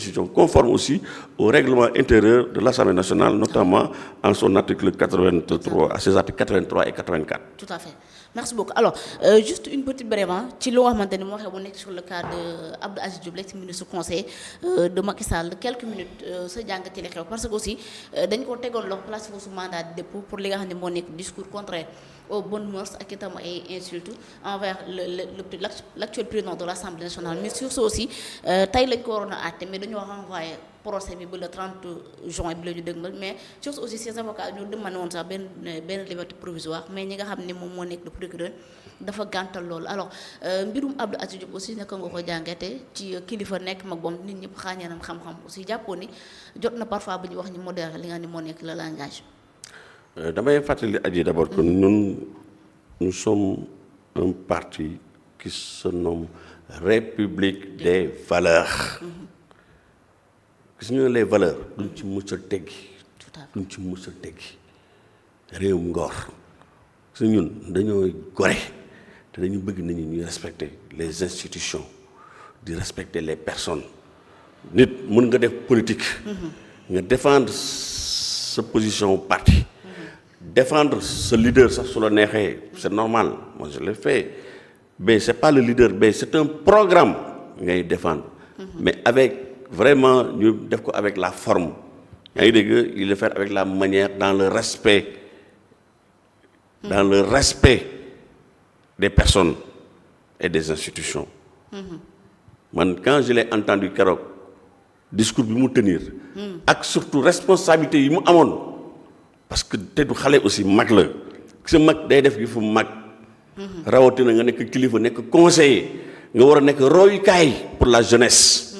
décisions conformes aussi au règlement intérieur de l'Assemblée nationale, notamment en son article 83, à ses articles 83 et 84. Tout à fait. Merci beaucoup. Alors, juste une petite brève, ci loo xamante ni moo xew nekk sur le cas de Abdou Aziz Diop, l'ex-ministre conseiller de Macky Sall, quelques minutes sa jàngat ci li xew parce que aussi dañ ko tegoon loxo place sous mandat de dépôt pour li nga xam ne moo nekk discours contraire aux bonnes mœurs ak itam ay insultes envers l'actuel président de l'Assemblée nationale. Mais sur ce aussi tey lañ ko waroon a àtte mais dañoo renvoyé procès bi ba le 30 juin bi la ñu dëgmal, mais sur ce aussi ces avocats ñoo demandé woon sax benn liberté provisoire, mais ñi nga xam ne moom moo nekk le procureur dafa gàntal loolu. Alors mbirum Abdou Aziz Diop aussi naka nga ko jàngate ci kilifa nekk mag boom nit ñëpp xaañanam xam-xam aussi jàppoo ni jot na parfois bu ñu wax ñu modéré li nga xam ne moo nekk le langage. damay fàttali Adji d'abord que nous sommes un parti qui se nomme République des valeurs. gis nga les valeurs duñ ci mës a teggi duñ ci mës a teggi réewum ngor su ñun dañoo gore te dañu bëgg nañu ñuy respecter les institutions di respecter les personnes. nit mën nga def politique nga défendre sa position parti défendre ce leader sax su la neexee c'est normal, moi je l'ai fait, mais c'est pas le leader, mais c'est un programme ngay défendre mais avec vraiment ñu def ko avec la forme. yaa ngi dégg il le fait avec la manière, dans le respect des personnes et des institutions. man quand je l'ai entendu keroog discours bi mu tenir ak surtout responsabilité yi mu amoon parce que te du xale aussi mag la sa mag day def gi fu mag rawatina nga nekk kilifa nekk conseiller nga war a nekk royukaay pour la jeunesse.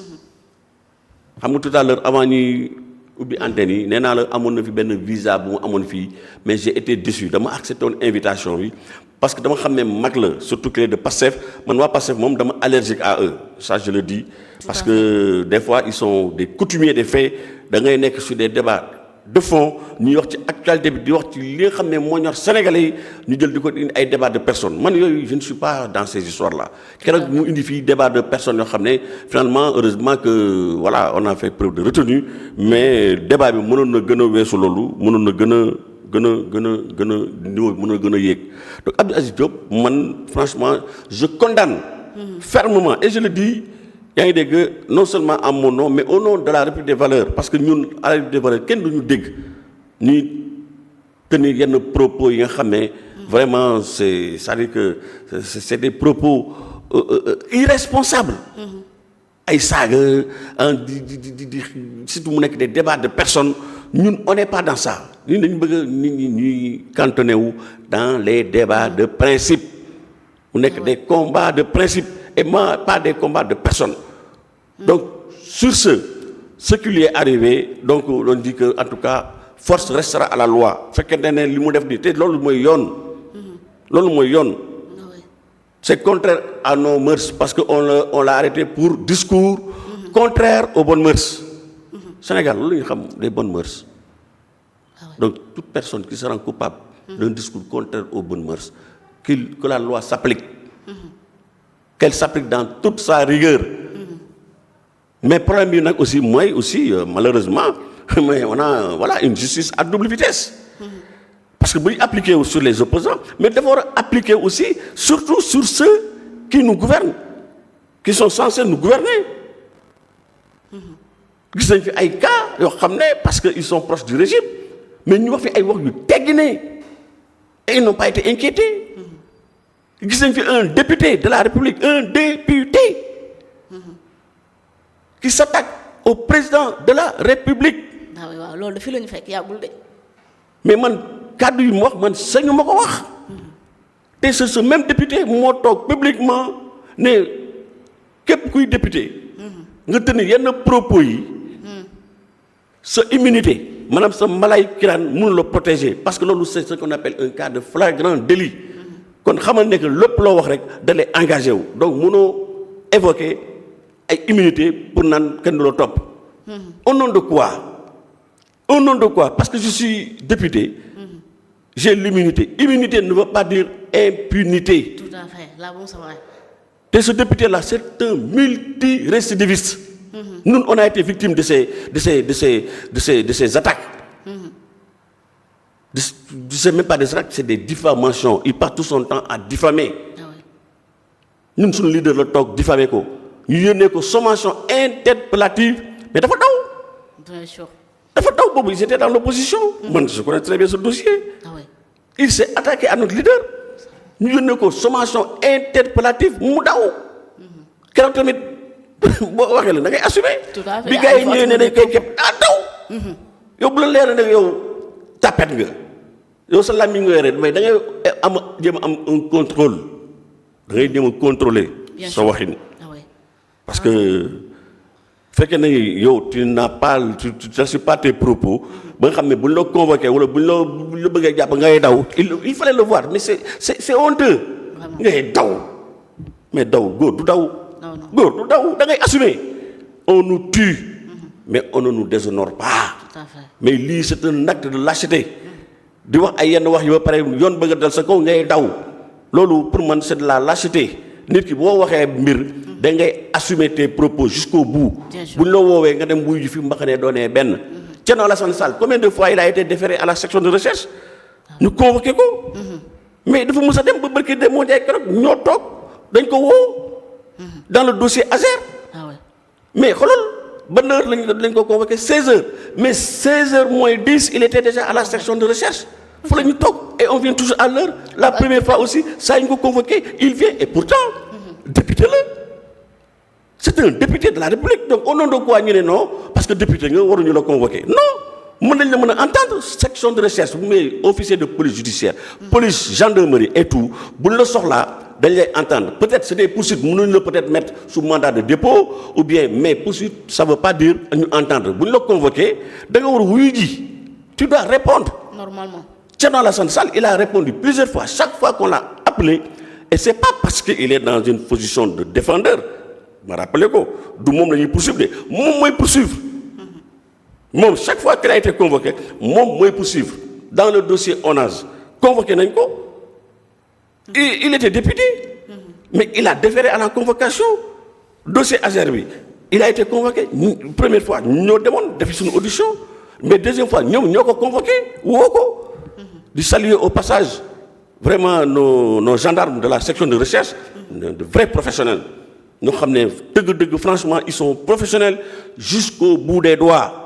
xam nga tout à l'heure avant ñuy ubbi antenne yi nee naa la amoon na fi benn visa bu mu amoon fii mais j'ai été déçu dama accepté woon invitation bi parce que dama xam ne mag la surtout que de Pastef man waa Pastef moom dama allergique à eux, ça je le dis parce que des fois ils sont des coutumiers des faits. da ngay nekk sur des débats de fond ñuy wax ci actualité bi di wax ci li nga xam ne moo ñor Sénégalais yi ñu jël di ko indi ay débat de personnes man yooyu je ne suis pas dans ces histoires là. keroog mu indi fii débat de personnes yoo xam ne finalement heureusement que voilà on a fait preuve de retenue mais débat bi mënoon na gën a weesu loolu mënoon na gën a niveau mën na gën a yéeg. donc Abdou Aziz Diop man franchement je condamne fermement et je le dis. yaa ngi dégg non seulement à mon nom mais au nom de la République des valeurs parce que ñun à la République des valeurs kenn duñu dégg ñuy tenir yenn propos yi nga xam ne vraiment c'est-à-dire que c'est des propos irresponsables. ay saaga di surtout mu nekk des débats de personnes ñun on n'est pas dans ça ñun dañu bëgg nit ñi ñuy cantonné wu dans les débats de principe mu nekk des combats de principe et pas des combats de personnes. Donc sur ce qui lui est arrivé donc on dit que en tout cas force restera à la loi fekkente ne li mu def nii te loolu mooy yoon c'est contraire à nos mœurs parce que on l'a arrêté pour discours contraire aux bonnes mœurs. Sénégal loolu ñu xam les bonnes mœurs. Donc toute personne qui sera coupable d'un discours contraire aux bonnes mœurs que la loi s'applique. Qu'elle s'applique dans toute sa rigueur. Mais problème bi nag aussi mooy aussi malheureusement mais on a voilà une justice à double vitesse. Parce que buy appliquer sur les opposants mais dafa war a appliquer aussi surtout sur ceux qui nous gouvernent qui sont censés nous gouverner. gis nañ fi ay cas yoo xam ne parce que ils sont proches du régime mais ñu wax fi ay wax yu teggi et ils n'ont pas été inquiétés. gis nañ fi un député de la République un député qui s'attaque au président de la République. waaw loolu fi la ñu fekk yàggul de. mais man kàddu yi mu wax man sañu ma ko wax. te c'est ce même député moo toog publiquement ne képp kuy député. nga tenir yenn propos yi. sa immunité maanaam sa malaay kiraan mënu la protéger parce que loolu c'est ce qu'on appelle un cas de flagrant délit. kon xamal ne que lépp loo wax rek da lay engagé wu donc mënoo évoquer ay immunité pour naan kenn du la topp. au nom de quoi parce que je suis député. j'ai l'immunité. Immunité ne veut pas dire impunité. Tout à fait là bon c'est vrai. te ce député là c'est un multirécidiviste. Nous, on a été victime de ces attaques. C'est même pas des attaques, c'est des diffamations. Il passe tout son temps à diffamer. Nous sommes leaders de talk, diffamer ko. Nous avons une sommation interpellative, mais d'abord, Bien sûr. ils étaient dans l'opposition. Moi, je connais très bien ce dossier. Ah ouais. Il s'est attaqué à notre leader. Nous avons une sommation interpellative, moudaou. Quand on est assumé. Tout à fait. Bi gars yi ñëwee ne dañ koy képp daw. Yow bu la leer na yow tapet nga. Yow sa làmmiñ nga yore mais da ngay jéem am un contrôle. Da ngay jéem a contrôler sa waxin. Ah ouais. Parce que fekkee ne yow tu n'assumes pas tes propos ba nga xam ne buñ la convoqué wala buñ la bëggee jàpp ngay daw il fallait le voir mais c'est honteux. Ngay daw mais daw góor du daw. góor du daw da ngay assumer. On nous tue, mais on ne nous déshonore pas. Tout à fait. Mais lii c'est un acte de lâcheté. Di wax ay yenn wax yi ba pare yoon bëgg a dal sa kaw ngay daw loolu pour man c'est de la lâcheté nit ki boo waxee mbir da ngay assumer tes propos jusqu'au bout. bu ñu la woowee nga dem wuyu ji fi mbaxanee doonee benn. Thierno Alassane Sall combien de fois il a été déféré à la section de recherche ñu convoqué ko. mais dafa mës a dem ba barki dem moo jaay keroog ñoo toog dañ ko woo dans le dossier Azer. Ah ouais. Mais bonne heure lañ ko convoqué 16h mais 16h moins 10 il était déjà à la section de recherche. Faut la ñu toog et on vient toujours à l'heure. La première fois aussi ça ñu ko convoqué il vient et pourtant député là. C'est un député de la République donc au nom de quoi ñu ne non parce que député nga waruñu la convoqué non mën nañ la mën a entendre section de recherche mais officier de police judiciaire police gendarmerie et tout buñ la soxlaa dañ lay entendre peut-être c'est des poursuites mënuñ la peut-être mettre sous mandat de dépôt ou bien mais poursuite ça veut pas dire ñu entendre buñ la convoqué da nga war a wuyu ji tu dois répondre. Normalement. Thierno Alassane Sall il a répondu plusieurs fois chaque fois qu'on l'a appelé et c'est pas parce qu'il est dans une position de défendeur ma rappelé ko du moom la ñuy poursuivre de moom mooy poursuivre moom chaque fois qu'il a été convoqué moom mooy poursuivre dans le dossier ONAS convoqué nañ ko il était député mais il a déféré à la convocation dossier Azer bi il a été convoqué première fois ñoo demoon def suñu audition mais deuxième fois ñoom ñoo ko convoqué woo ko di saluer au passage vraiment nos gendarmes de la section de recherche de vrais professionnels ñoo xam ne dëgg-dëgg franchement ils sont professionnels jusqu'au bout des doigts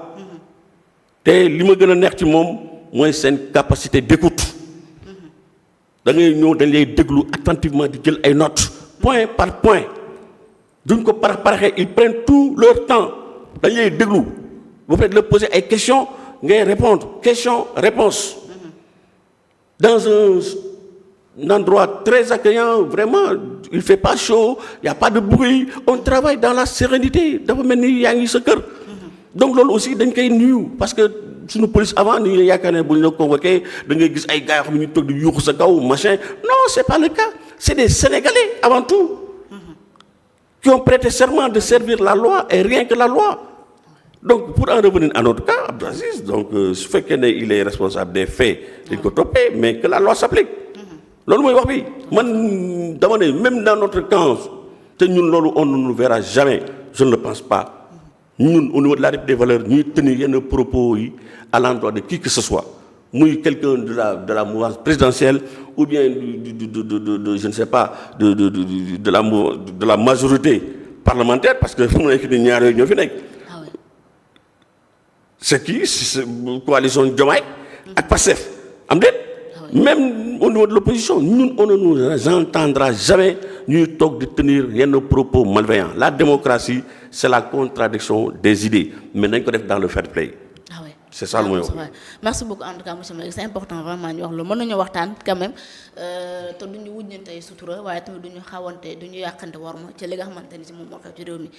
te li ma gën a neex ci moom mooy seen capacité d'écoute da ngay ñëw dañ lay déglu attentivement di jël ay notes point par point duñ ko paraxee ils prennent tout leur temps dañ lay déglu ba pare la poser ay questions ngay répondre question réponse dans un endroit très accueillant vraiment il fait pas chaud il y a pas de bruit on travaille dans la sérénité dafa mel ni yaa ngi sa kër donc loolu aussi dañ koy nuyu parce que suñu police avant ni ñu yaakaar ne bu ñu la convoqué da ngay gis ay gars yoo xam ne ñu toog di yuuxu sa kaw machin non c'est pas le cas c'est des Sénégalais avant tout qui ont prêté serment de servir la loi et rien que la loi donc pour en revenir à notre cas Abdou Aziz donc su fekkee ne il est responsable des faits dañ ko toppee mais que la loi s'applique loolu mooy wax bi man dama ne même dans notre camp te ñun loolu on ne nous verra jamais je ne le pense pas ñun au niveau de la République des valeurs ñuy tenir yenn propos yi à l'endroit de qui que ce soit muy quelqu'un de la mouvance présidentielle ou bien de je ne sais pas de la majorité parlementaire parce que fu mu nekk nii ñaar yooyu ñoo fi nekk. c'est qui c'est coalition Diomaye ak Pastef am déet. Même au niveau de l'opposition ñun on ne nous entendra jamais ñuy toog di tenir yenn propos malveillants la démocratie c'est la contradiction des idées mais nañ ko def dans le fair play. Ah ouais. C'est ça le mooy wax. Merci beaucoup en tout cas monsieur Mbengue c'est important vraiment ñu wax loolu mën nañu waxtaan quand même te duñu wujñante ay sutura waaye tamit duñu xawante duñu yàqante war ma ci li nga xamante ni si moom moo xew ci réew mi.